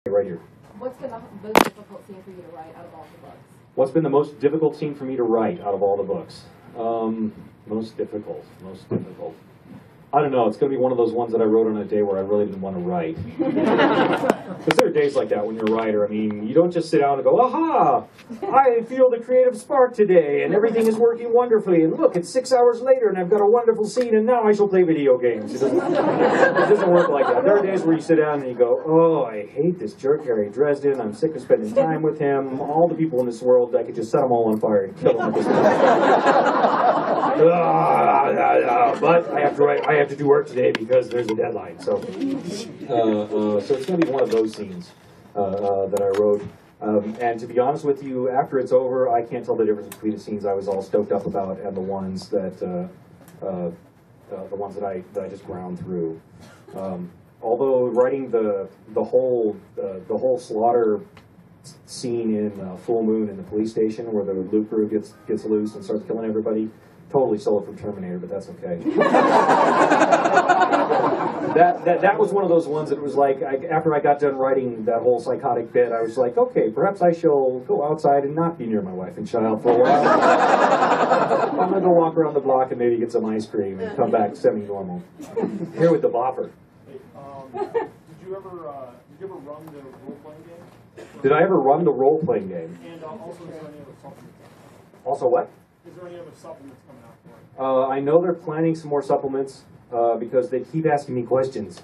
Right here. What's been the most difficult scene for you to write out of all the books? What's been the most difficult scene for me to write out of all the books? Most difficult. I don't know. It's going to be one of those ones that I wrote on a day where I really didn't want to write. Because there are days like that when you're a writer. I mean, you don't just sit down and go, aha, I feel the creative spark today, and everything is working wonderfully. And look, it's 6 hours later, and I've got a wonderful scene, and now I shall play video games. It doesn't work like that. There are days where you sit down and you go, oh, I hate this jerk, Harry Dresden. I'm sick of spending time with him. All the people in this world, I could just set them all on fire and kill them at this point. But I have to do work today because there's a deadline. So it's going to be one of those scenes that I wrote. And to be honest with you, after it's over, I can't tell the difference between the scenes I was all stoked up about and the ones that I just ground through. Although writing the whole slaughter scene in Full Moon in the police station where the loot crew gets loose and starts killing everybody. Totally stole it from Terminator, but that's okay. that was one of those ones that was like, after I got done writing that whole psychotic bit, I was like, okay, perhaps I shall go outside and not be near my wife and child for a while. I'm going to go walk around the block and maybe get some ice cream and come back semi-normal. Here with the bopper. Hey, did you ever run the role-playing game? Did I ever run the role-playing game? And also, is there any other supplements? Also what? Is there any other supplements coming out for it? I know they're planning some more supplements because they keep asking me questions.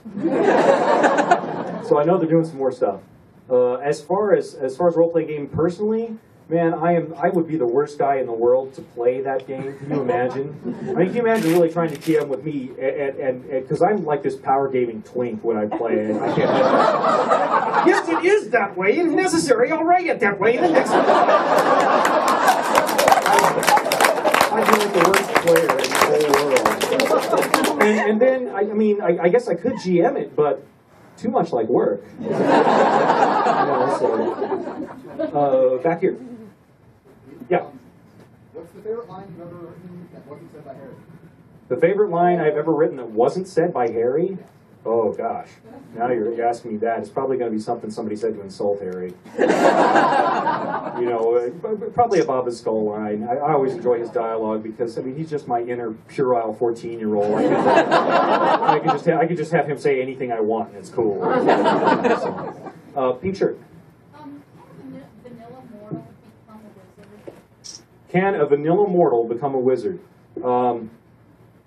So I know they're doing some more stuff. As far as role-playing game personally, man, I would be the worst guy in the world to play that game. Can you imagine? I mean, can you imagine really trying to TM with me? And because I'm like this power gaming twink when I play, and I can't. Yes, it is that way. If necessary, I'll write it that way in the next one. I'd be like the worst player in the whole world. And then, I guess I could GM it, but too much like work. Back here. Yeah. What's the favorite line you've ever written that wasn't said by Harry? The favorite line I've ever written that wasn't said by Harry? Oh, gosh. Now you're asking me that. It's probably going to be something somebody said to insult Harry. You know, probably a Bob the Skull line. I always enjoy his dialogue because, I mean, he's just my inner puerile 14-year-old. I could just have him say anything I want, and it's cool. Pink shirt. Can a vanilla mortal become a wizard?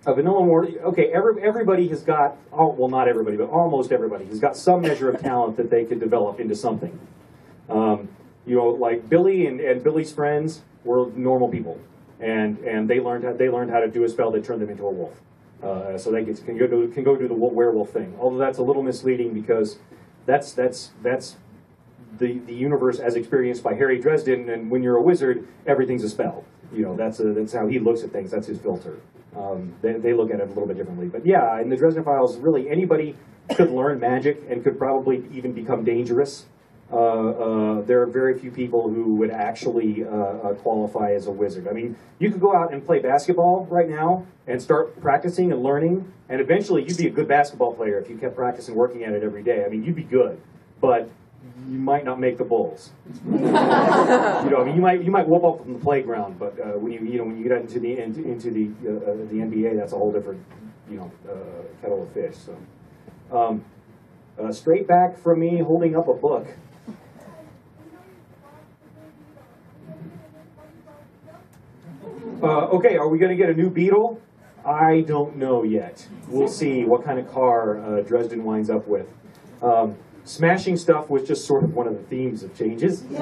A vanilla mortal, okay, everybody has got, well, not everybody, but almost everybody has got some measure of talent that they could develop into something. You know, like Billy and Billy's friends were normal people, and they learned how to do a spell that turned them into a wolf. So they can go do the werewolf thing. Although that's a little misleading because that's the universe as experienced by Harry Dresden, and when you're a wizard, everything's a spell. You know, that's how he looks at things. That's his filter. They look at it a little bit differently. But yeah, in the Dresden Files, really anybody could learn magic and could probably even become dangerous. There are very few people who would actually qualify as a wizard. I mean, you could go out and play basketball right now and start practicing and learning, and eventually you'd be a good basketball player if you kept practicing, working at it every day. I mean, you'd be good, but you might not make the Bulls. You know, I mean, you might whoop up from the playground, but when you get into the NBA, that's a whole different kettle of fish. So, straight back from me, holding up a book. Okay, are we going to get a new Beetle? I don't know yet. We'll see what kind of car Dresden winds up with. Smashing stuff was just sort of one of the themes of Changes. It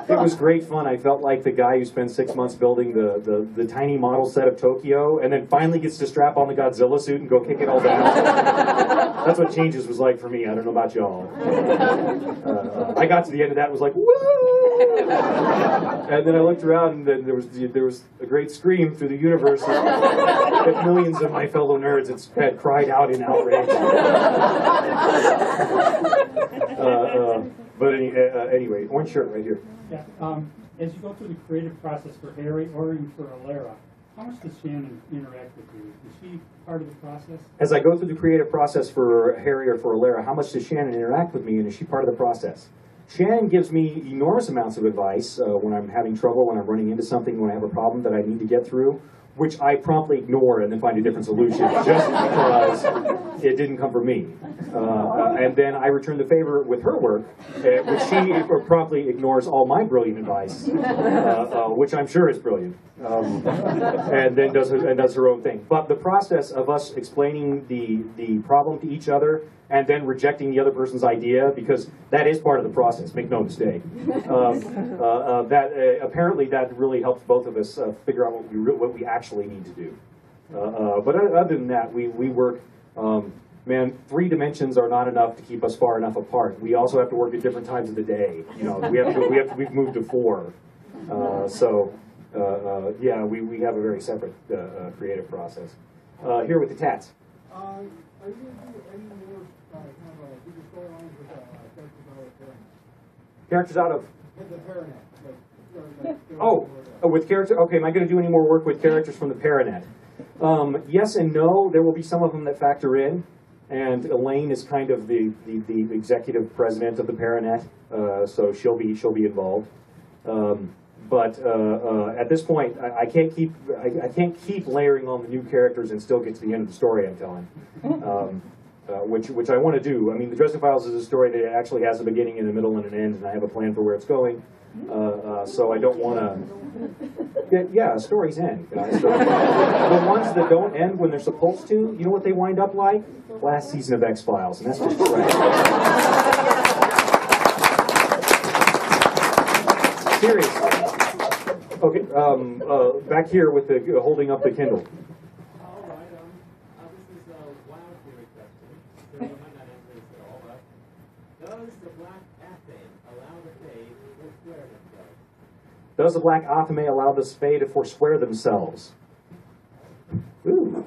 was great fun. I felt like the guy who spent 6 months building the tiny model set of Tokyo and then finally gets to strap on the Godzilla suit and go kick it all down. That's what Changes was like for me. I don't know about y'all. I got to the end of that and was like, woo! And then I looked around and there was a great scream through the universe that millions of my fellow nerds had cried out in outrage. But anyway, orange shirt right here. Yeah. As you go through the creative process for Harry or even for Alara, How much does Shannon interact with you? Is she part of the process? As I go through the creative process for Harry or for Alara, how much does Shannon interact with me, and is she part of the process? Shannon gives me enormous amounts of advice when I'm having trouble, when I'm running into something, when I have a problem that I need to get through, which I promptly ignore and then find a different solution just because it didn't come from me. And then I return the favor with her work, which she promptly ignores all my brilliant advice, which I'm sure is brilliant, and then does her own thing. But the process of us explaining the problem to each other and then rejecting the other person's idea, because that is part of the process, make no mistake. Apparently that really helps both of us figure out what we actually need to do. But other than that, we work, man, 3 dimensions are not enough to keep us far enough apart. We also have to work at different times of the day. You know, we've moved to 4. Yeah, we have a very separate creative process. Here with the tats. Are you going to do any more kind of bigger storylines with characters out of Characters out of? the Paranet? With character. Okay, am I going to do any more work with characters from the Paranet? Yes and no. There will be some of them that factor in, and Elaine is kind of the executive president of the Paranet, so she'll be involved. But at this point, I can't keep layering on the new characters and still get to the end of the story I'm telling, which I want to do. I mean, the Dresden Files is a story that actually has a beginning and a middle and an end, and I have a plan for where it's going. So I don't want to. Yeah, stories end, guys. So, the ones that don't end when they're supposed to, you know what they wind up like? Last season of X-Files, and that's just trash. Seriously. Okay, back here with the holding up the Kindle. All right, this is a wild theory question, so you might not answer this at all, but does the black athame allow the Fae to forswear themselves? Does the black athame allow the Fae to forswear themselves? Ooh.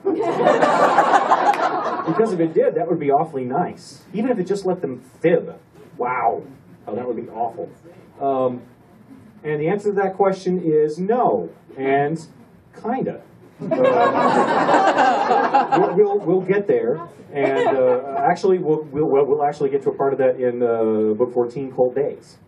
Because if it did, that would be awfully nice. Even if it just let them fib. Wow. Oh, that would be awful. And the answer to that question is no, and kinda. We'll get there, and actually we'll actually get to a part of that in book 14, Cold Days,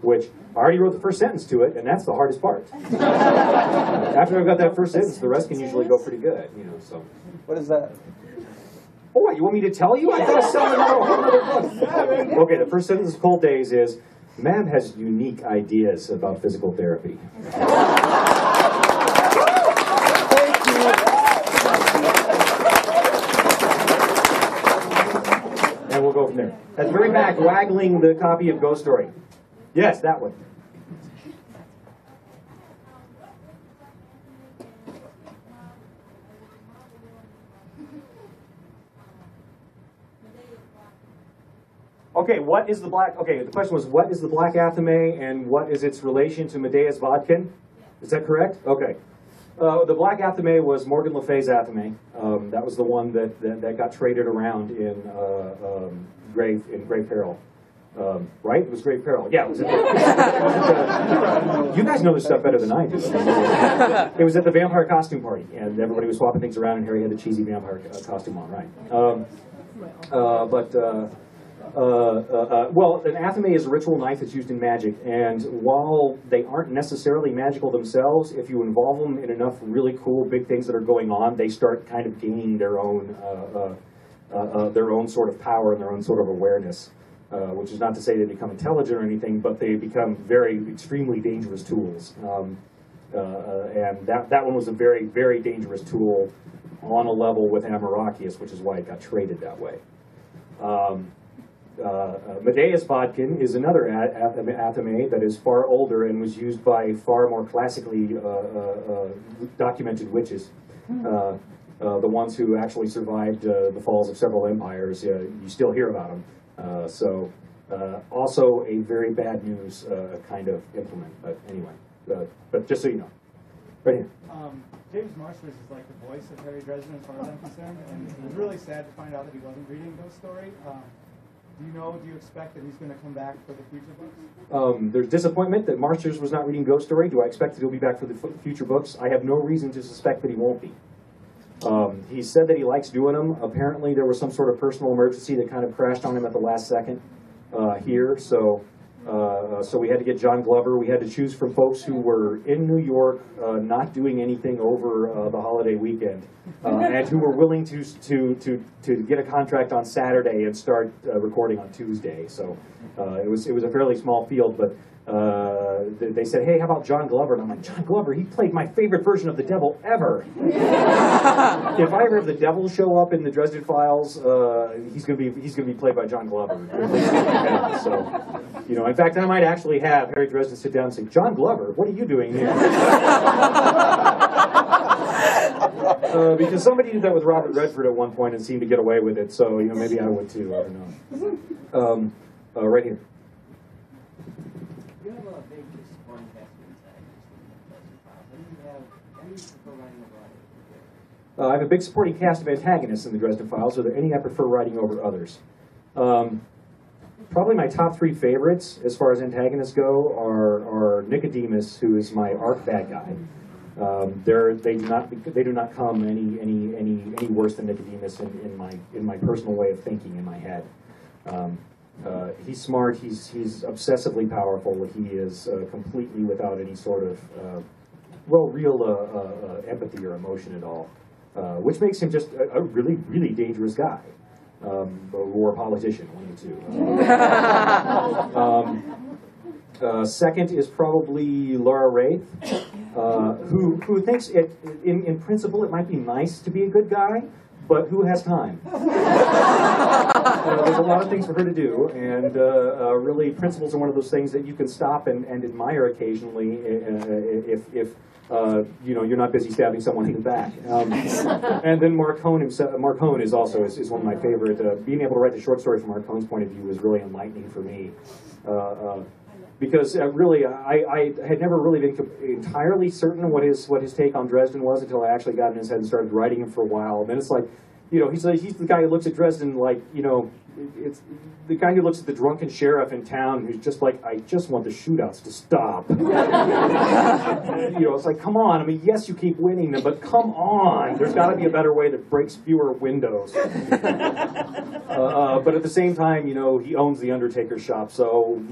which I already wrote the first sentence to it, and that's the hardest part. After I've got that first sentence, the rest can usually go pretty good, you know. So. What is that? Oh, what, you want me to tell you? I gotta sell another whole other book. Okay, the first sentence of Cold Days is, Mab has unique ideas about physical therapy. And we'll go from there. At the very back, waggling the copy of Ghost Story. Yes, that one. Okay, what is the black? Okay, the question was, what is the black athame and what is its relation to Medea's Vodkin? Is that correct? Okay. The black athame was Morgan Le Fay's athame. That was the one that got traded around in Grave Peril. Right? It was Grave Peril. Yeah. It was you guys know this stuff better than I do. It was at the vampire costume party, and everybody was swapping things around, and Harry had the cheesy vampire costume on, right? Well, an athame is a ritual knife that's used in magic, and while they aren't necessarily magical themselves, if you involve them in enough really cool big things that are going on, they start kind of gaining their own sort of power and their own sort of awareness, which is not to say they become intelligent or anything, but they become extremely dangerous tools. And that one was a very, very dangerous tool on a level with Amarachius, which is why it got traded that way. Medea's Vodkin is another athame that is far older and was used by far more classically documented witches. The ones who actually survived the falls of several empires, you still hear about them. Also a very bad news kind of implement, but anyway, but just so you know. Right here. James Marshall is like the voice of Harry Dresden as far as I'm concerned, and it was really sad to find out that he wasn't reading Ghost Story. Do you expect that he's going to come back for the future books? There's disappointment that Marsters was not reading Ghost Story. Do I expect that he'll be back for the future books? I have no reason to suspect that he won't be. He said that he likes doing them. Apparently there was some sort of personal emergency that kind of crashed on him at the last second here, so we had to get John Glover. We had to choose from folks who were in New York, not doing anything over the holiday weekend, and who were willing to get a contract on Saturday and start recording on Tuesday. So it was a fairly small field, but they said, "Hey, how about John Glover?" And I'm like, "John Glover? He played my favorite version of the devil ever." If I ever have the devil show up in the Dresden Files, he's gonna be played by John Glover. So, you know, in fact, I might actually have Harry Dresden sit down and say, "John Glover, what are you doing here?" Because somebody did that with Robert Redford at one point and seemed to get away with it. So, you know, maybe I would too. I don't know. Right here. You have a big disappointing cast of antagonists in the Dresden Files. And you have any prefer writing over others? I have a big supporting cast of antagonists in the Dresden Files. Are there any I prefer writing over others? Probably my top three favorites as far as antagonists go are Nicodemus, who is my arc bad guy. They do not come any worse than Nicodemus in my personal way of thinking in my head. He's smart. He's obsessively powerful. He is completely without any sort of real empathy or emotion at all, which makes him just a really dangerous guy. Or a politician, one of the two. Second is probably Laura Wraith, who thinks in principle it might be nice to be a good guy, but who has time? There's a lot of things for her to do, and really principles are one of those things that you can stop and admire occasionally if you know, you're not busy stabbing someone in the back. And then Marcone himself, Marcone is also is one of my favorite. Being able to write the short story from Marcone's point of view was really enlightening for me. Because really, I had never really been entirely certain what his take on Dresden was until I actually got in his head and started writing him for a while. And then it's like, you know, he's the guy who looks at Dresden like, you know, it's the guy who looks at the drunken sheriff in town who's just like, I just want the shootouts to stop. You know, it's like, come on. I mean, yes, you keep winning them, but come on. There's got to be a better way that breaks fewer windows. But at the same time, you know, he owns the Undertaker shop, so.